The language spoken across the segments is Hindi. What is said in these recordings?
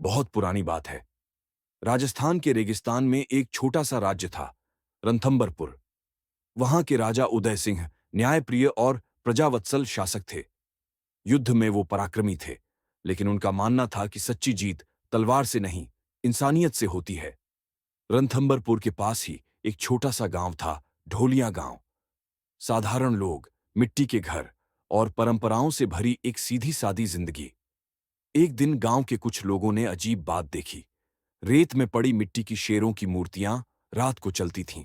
बहुत पुरानी बात है। राजस्थान के रेगिस्तान में एक छोटा सा राज्य था, रणथंभरपुर। वहां के राजा उदय सिंह न्यायप्रिय और प्रजावत्सल शासक थे। युद्ध में वो पराक्रमी थे, लेकिन उनका मानना था कि सच्ची जीत तलवार से नहीं, इंसानियत से होती है। रणथंभरपुर के पास ही एक छोटा सा गांव था, ढोलिया गांव। साधारण लोग, मिट्टी के घर और परंपराओं से भरी एक सीधी सादी जिंदगी। एक दिन गांव के कुछ लोगों ने अजीब बात देखी। रेत में पड़ी मिट्टी की शेरों की मूर्तियां रात को चलती थीं।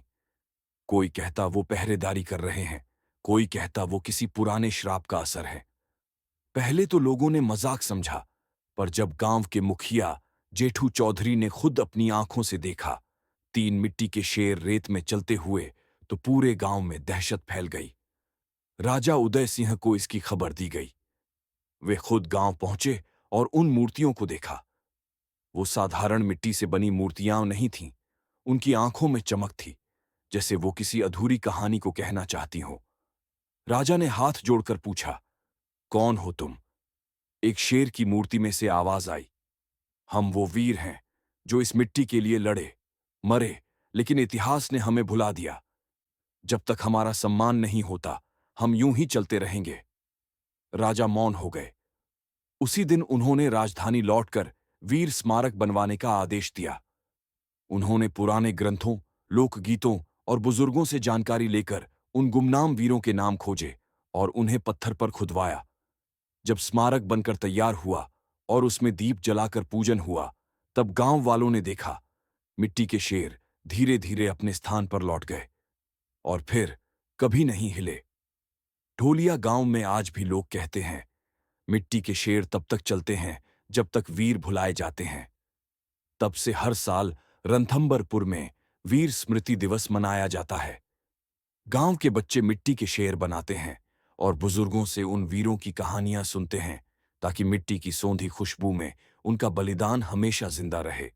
कोई कहता वो पहरेदारी कर रहे हैं, कोई कहता वो किसी पुराने श्राप का असर है। पहले तो लोगों ने मजाक समझा, पर जब गांव के मुखिया जेठू चौधरी ने खुद अपनी आंखों से देखा, 3 मिट्टी के शेर रेत में चलते हुए, तो पूरे गांव में दहशत फैल गई। राजा उदय सिंह को इसकी खबर दी गई। वे खुद गांव पहुंचे और उन मूर्तियों को देखा। वो साधारण मिट्टी से बनी मूर्तियां नहीं थीं। उनकी आंखों में चमक थी, जैसे वो किसी अधूरी कहानी को कहना चाहती हो। राजा ने हाथ जोड़कर पूछा, कौन हो तुम? एक शेर की मूर्ति में से आवाज आई, हम वो वीर हैं जो इस मिट्टी के लिए लड़े, मरे, लेकिन इतिहास ने हमें भुला दिया। जब तक हमारा सम्मान नहीं होता, हम यूं ही चलते रहेंगे। राजा मौन हो गए। उसी दिन उन्होंने राजधानी लौटकर वीर स्मारक बनवाने का आदेश दिया। उन्होंने पुराने ग्रंथों, लोकगीतों और बुजुर्गों से जानकारी लेकर उन गुमनाम वीरों के नाम खोजे और उन्हें पत्थर पर खुदवाया। जब स्मारक बनकर तैयार हुआ और उसमें दीप जलाकर पूजन हुआ, तब गांव वालों ने देखा, मिट्टी के शेर धीरे धीरे अपने स्थान पर लौट गए और फिर कभी नहीं हिले। ढोलिया गांव में आज भी लोग कहते हैं, मिट्टी के शेर तब तक चलते हैं जब तक वीर भुलाए जाते हैं। तब से हर साल रणथंभरपुर में वीर स्मृति दिवस मनाया जाता है। गांव के बच्चे मिट्टी के शेर बनाते हैं और बुजुर्गों से उन वीरों की कहानियां सुनते हैं, ताकि मिट्टी की सौंधी खुशबू में उनका बलिदान हमेशा जिंदा रहे।